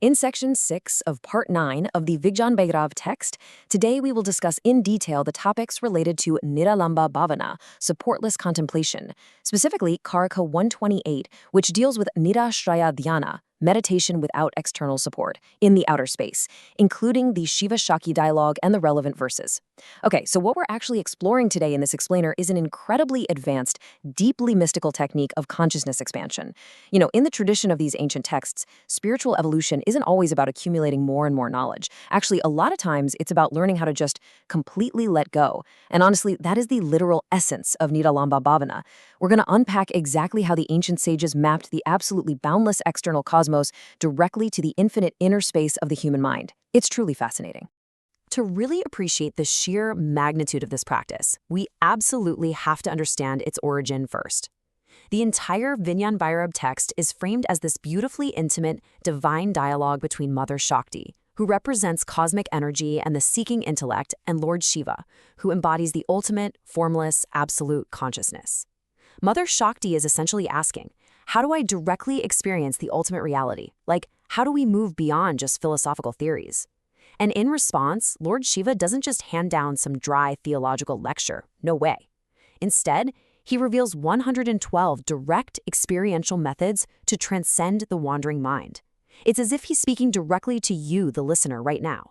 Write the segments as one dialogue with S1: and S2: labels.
S1: In section 6 of part 9 of the Vigyan Bhairav text, today we will discuss in detail the topics related to Niralamba Bhavana, supportless contemplation, specifically Karika 128, which deals with Nirashraya Dhyana, meditation without external support, in the outer space, including the Shiva-Shakti dialogue and the relevant verses. Okay, so what we're actually exploring today in this explainer is an incredibly advanced, deeply mystical technique of consciousness expansion. In the tradition of these ancient texts, spiritual evolution isn't always about accumulating more and more knowledge. Actually, a lot of times it's about learning how to just completely let go. And honestly, that is the literal essence of Niralamba Bhavana. We're going to unpack exactly how the ancient sages mapped the absolutely boundless external cosmos directly to the infinite inner space of the human mind. It's truly fascinating. To really appreciate the sheer magnitude of this practice, we absolutely have to understand its origin first. The entire Vigyan Bhairav text is framed as this beautifully intimate, divine dialogue between Mother Shakti, who represents cosmic energy and the seeking intellect, and Lord Shiva, who embodies the ultimate, formless, absolute consciousness. Mother Shakti is essentially asking, how do I directly experience the ultimate reality? Like, how do we move beyond just philosophical theories? And in response, Lord Shiva doesn't just hand down some dry theological lecture. No way. Instead, he reveals 112 direct experiential methods to transcend the wandering mind. It's as if he's speaking directly to you, the listener, right now.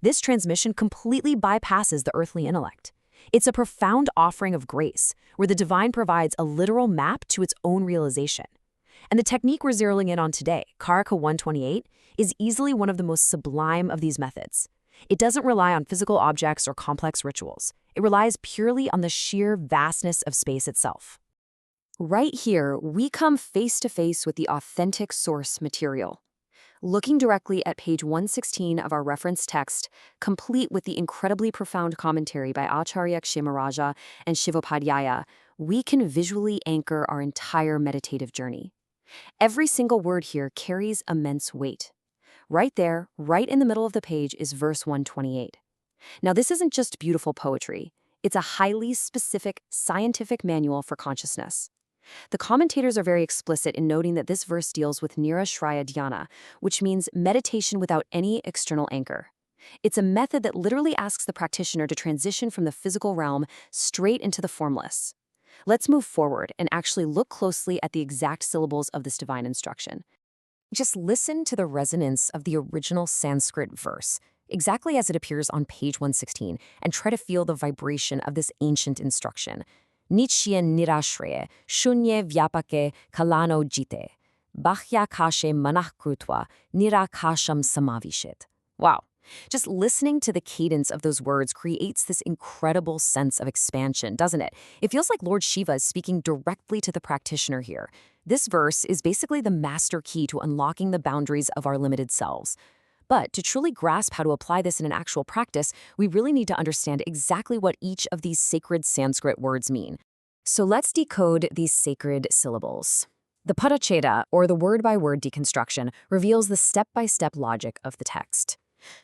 S1: This transmission completely bypasses the earthly intellect. It's a profound offering of grace, where the divine provides a literal map to its own realization. And the technique we're zeroing in on today, Karika 128, is easily one of the most sublime of these methods. It doesn't rely on physical objects or complex rituals. It relies purely on the sheer vastness of space itself. Right here, we come face to face with the authentic source material. Looking directly at page 116 of our reference text, complete with the incredibly profound commentary by Acharya Kshamaraja and Shivopadhyaya, we can visually anchor our entire meditative journey. Every single word here carries immense weight. Right there, right in the middle of the page, is verse 128. Now, this isn't just beautiful poetry. It's a highly specific scientific manual for consciousness. The commentators are very explicit in noting that this verse deals with Nirashraya Dhyana, which means meditation without any external anchor. It's a method that literally asks the practitioner to transition from the physical realm straight into the formless. Let's move forward and actually look closely at the exact syllables of this divine instruction. Just listen to the resonance of the original Sanskrit verse, exactly as it appears on page 116, and try to feel the vibration of this ancient instruction. Nitshya nirashre, shunye vyapake kalano jite, bahya kashe manah krutva, nirakasham samavishit. Wow. Just listening to the cadence of those words creates this incredible sense of expansion, doesn't it? It feels like Lord Shiva is speaking directly to the practitioner here. This verse is basically the master key to unlocking the boundaries of our limited selves. But to truly grasp how to apply this in an actual practice, we really need to understand exactly what each of these sacred Sanskrit words mean. So let's decode these sacred syllables. The Padacheda, or the word-by-word deconstruction, reveals the step-by-step logic of the text.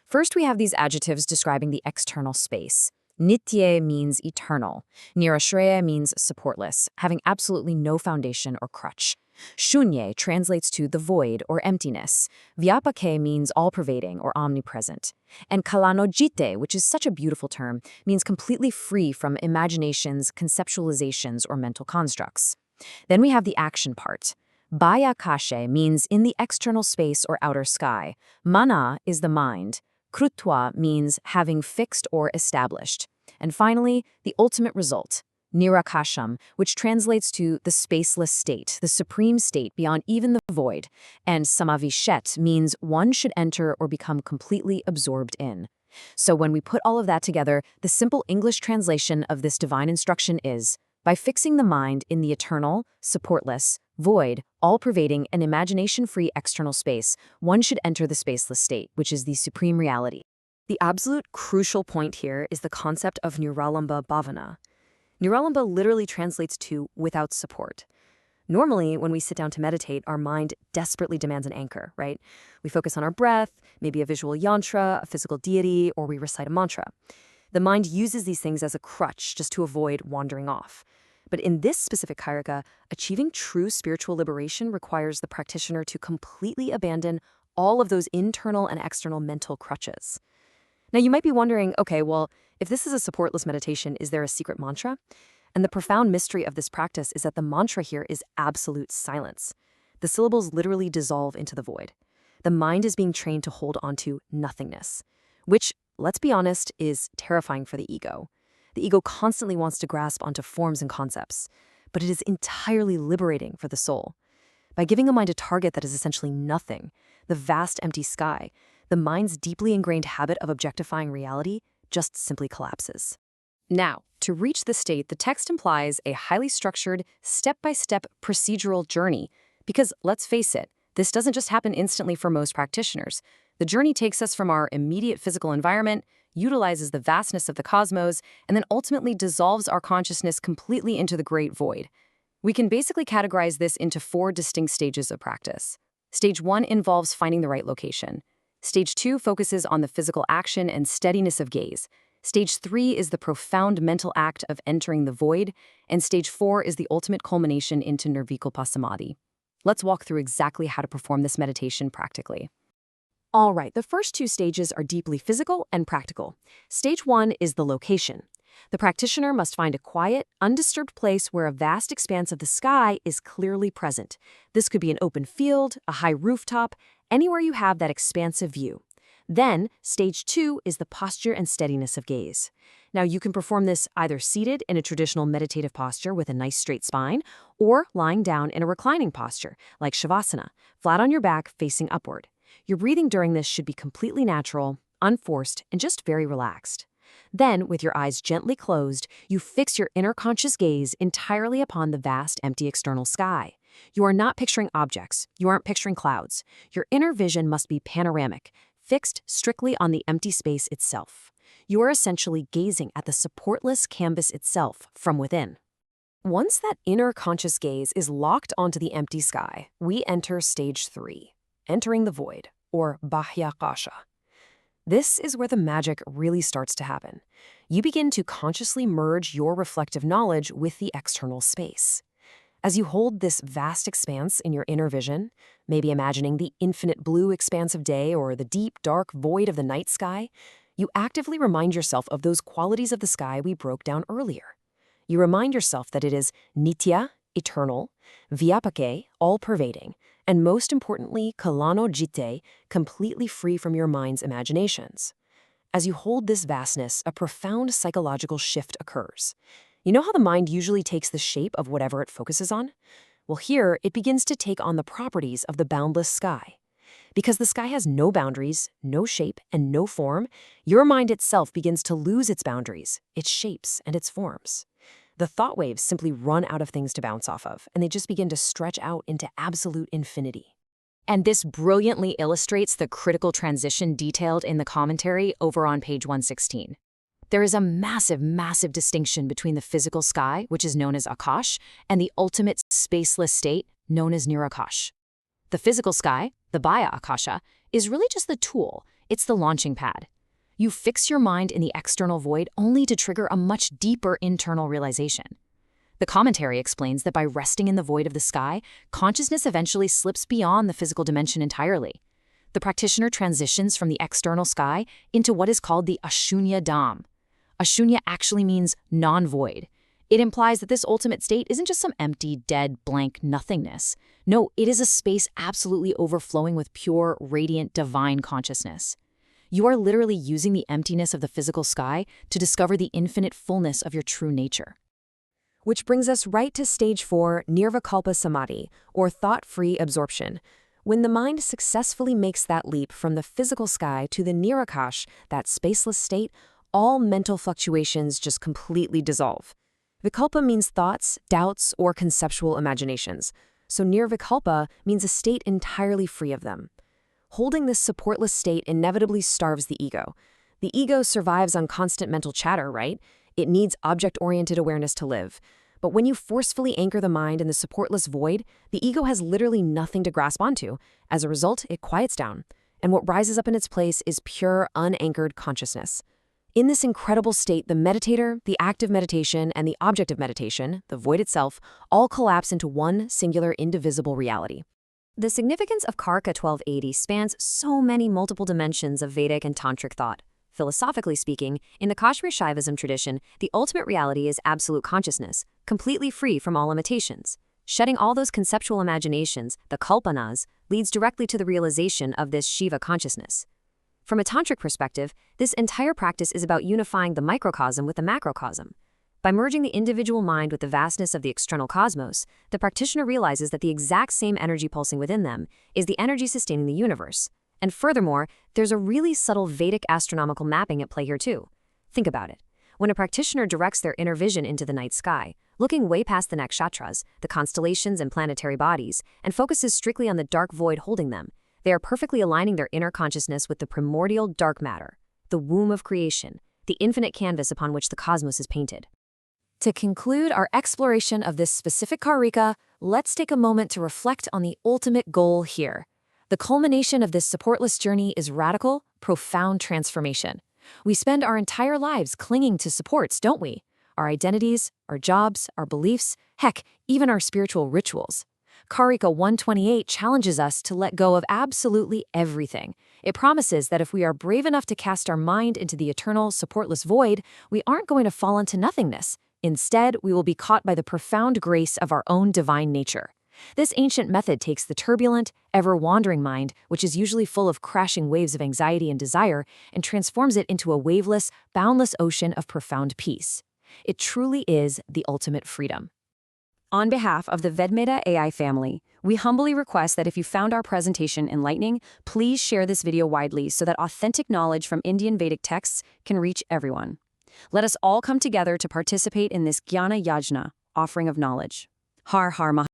S1: First, we have these adjectives describing the external space. Nitye means eternal. Nirashreya means supportless, having absolutely no foundation or crutch. Shunye translates to the void or emptiness. Vyapake means all-pervading or omnipresent. And kalanojite, which is such a beautiful term, means completely free from imaginations, conceptualizations, or mental constructs. Then we have the action part. Bhaya kashe means in the external space or outer sky. Mana is the mind. Krutva means having fixed or established. And finally, the ultimate result, nirakasham, which translates to the spaceless state, the supreme state beyond even the void. And samavishet means one should enter or become completely absorbed in. So when we put all of that together, the simple English translation of this divine instruction is, by fixing the mind in the eternal, supportless, void, all-pervading, and imagination-free external space, one should enter the spaceless state, which is the supreme reality. The absolute crucial point here is the concept of Niralamba Bhavana. Niralamba literally translates to without support. Normally, when we sit down to meditate, our mind desperately demands an anchor, right? We focus on our breath, maybe a visual yantra, a physical deity, or we recite a mantra. The mind uses these things as a crutch just to avoid wandering off. But in this specific Karika, achieving true spiritual liberation requires the practitioner to completely abandon all of those internal and external mental crutches. Now, you might be wondering, okay, well, if this is a supportless meditation, is there a secret mantra? And the profound mystery of this practice is that the mantra here is absolute silence. The syllables literally dissolve into the void. The mind is being trained to hold onto nothingness, which, let's be honest, is terrifying for the ego. The ego constantly wants to grasp onto forms and concepts, but it is entirely liberating for the soul. By giving a mind a target that is essentially nothing, the vast empty sky, the mind's deeply ingrained habit of objectifying reality just simply collapses. Now, to reach this state, the text implies a highly structured, step-by-step procedural journey, because let's face it, this doesn't just happen instantly for most practitioners. The journey takes us from our immediate physical environment, utilizes the vastness of the cosmos, and then ultimately dissolves our consciousness completely into the great void. We can basically categorize this into 4 distinct stages of practice. Stage 1 involves finding the right location. Stage 2 focuses on the physical action and steadiness of gaze. Stage 3 is the profound mental act of entering the void, and Stage 4 is the ultimate culmination into nirvikalpa samadhi. Let's walk through exactly how to perform this meditation practically. All right, the first 2 stages are deeply physical and practical. Stage 1 is the location. The practitioner must find a quiet, undisturbed place where a vast expanse of the sky is clearly present. This could be an open field, a high rooftop, anywhere you have that expansive view. Then, stage 2 is the posture and steadiness of gaze. Now, you can perform this either seated in a traditional meditative posture with a nice straight spine, or lying down in a reclining posture, like Shavasana, flat on your back facing upward. Your breathing during this should be completely natural, unforced, and just very relaxed. Then, with your eyes gently closed, you fix your inner conscious gaze entirely upon the vast, empty external sky. You are not picturing objects. You aren't picturing clouds. Your inner vision must be panoramic, fixed strictly on the empty space itself. You are essentially gazing at the supportless canvas itself from within. Once that inner conscious gaze is locked onto the empty sky, we enter stage 3, entering the void, or bahyakasha. This is where the magic really starts to happen. You begin to consciously merge your reflective knowledge with the external space. As you hold this vast expanse in your inner vision, maybe imagining the infinite blue expanse of day or the deep, dark void of the night sky, you actively remind yourself of those qualities of the sky we broke down earlier. You remind yourself that it is nitya, eternal, vyapake, all-pervading, and most importantly, kalano jite, completely free from your mind's imaginations. As you hold this vastness, a profound psychological shift occurs. You know how the mind usually takes the shape of whatever it focuses on? Well, here, it begins to take on the properties of the boundless sky. Because the sky has no boundaries, no shape, and no form, your mind itself begins to lose its boundaries, its shapes, and its forms. The thought waves simply run out of things to bounce off of, and they just begin to stretch out into absolute infinity. And this brilliantly illustrates the critical transition detailed in the commentary over on page 116. There is a massive, massive distinction between the physical sky, which is known as Akash, and the ultimate spaceless state, known as Nirakash. The physical sky, the Baya Akasha, is really just the tool. It's the launching pad. You fix your mind in the external void only to trigger a much deeper internal realization. The commentary explains that by resting in the void of the sky, consciousness eventually slips beyond the physical dimension entirely. The practitioner transitions from the external sky into what is called the Ashunya Dham. Ashunya actually means non-void. It implies that this ultimate state isn't just some empty, dead, blank nothingness. No, it is a space absolutely overflowing with pure, radiant, divine consciousness. You are literally using the emptiness of the physical sky to discover the infinite fullness of your true nature. Which brings us right to stage 4, nirvikalpa samadhi, or thought-free absorption. When the mind successfully makes that leap from the physical sky to the nirakash, that spaceless state, all mental fluctuations just completely dissolve. Vikalpa means thoughts, doubts, or conceptual imaginations. So nirvikalpa means a state entirely free of them. Holding this supportless state inevitably starves the ego. The ego survives on constant mental chatter, right? It needs object-oriented awareness to live. But when you forcefully anchor the mind in the supportless void, the ego has literally nothing to grasp onto. As a result, it quiets down. And what rises up in its place is pure, unanchored consciousness. In this incredible state, the meditator, the act of meditation, and the object of meditation, the void itself, all collapse into one singular, indivisible reality. The significance of Karka 1280 spans so many multiple dimensions of Vedic and Tantric thought. Philosophically speaking, in the Kashmir Shaivism tradition, the ultimate reality is absolute consciousness, completely free from all limitations. Shedding all those conceptual imaginations, the kalpanas, leads directly to the realization of this Shiva consciousness. From a Tantric perspective, this entire practice is about unifying the microcosm with the macrocosm. By merging the individual mind with the vastness of the external cosmos, the practitioner realizes that the exact same energy pulsing within them is the energy sustaining the universe. And furthermore, there's a really subtle Vedic astronomical mapping at play here too. Think about it. When a practitioner directs their inner vision into the night sky, looking way past the nakshatras, the constellations and planetary bodies, and focuses strictly on the dark void holding them, they are perfectly aligning their inner consciousness with the primordial dark matter, the womb of creation, the infinite canvas upon which the cosmos is painted. To conclude our exploration of this specific karika, let's take a moment to reflect on the ultimate goal here. The culmination of this supportless journey is radical, profound transformation. We spend our entire lives clinging to supports, don't we? Our identities, our jobs, our beliefs, heck, even our spiritual rituals. Karika 128 challenges us to let go of absolutely everything. It promises that if we are brave enough to cast our mind into the eternal, supportless void, we aren't going to fall into nothingness. Instead, we will be caught by the profound grace of our own divine nature. This ancient method takes the turbulent, ever-wandering mind, which is usually full of crashing waves of anxiety and desire, and transforms it into a waveless, boundless ocean of profound peace. It truly is the ultimate freedom. On behalf of the Vedmata AI family, we humbly request that if you found our presentation enlightening, please share this video widely so that authentic knowledge from Indian Vedic texts can reach everyone. Let us all come together to participate in this Jnana Yajna, offering of knowledge. Har Har Maharishi.